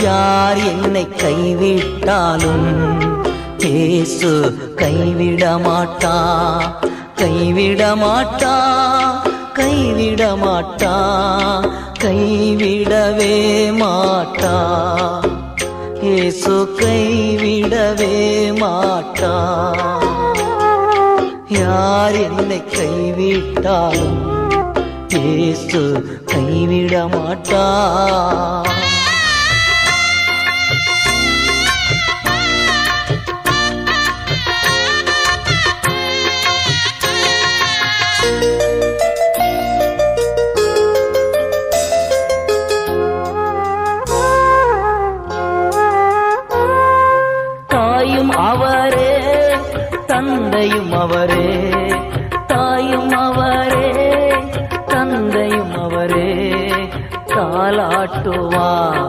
யார் என்னை கைவிட்டாலும் இயேசு கைவிட மாட்டா, கைவிட மாட்டா, கைவிட மாட்டா, கைவிடவே மாட்டா. இயேசு கைவிடவே மாட்டா. யார் என்னை கைவிட்டாலும் இயேசு கைவிட மாட்டா. தாயும் அவரே, தந்தையும் அவரே, தாயும் அவரே, தந்தையும் அவரே, தாலாட்டுவார்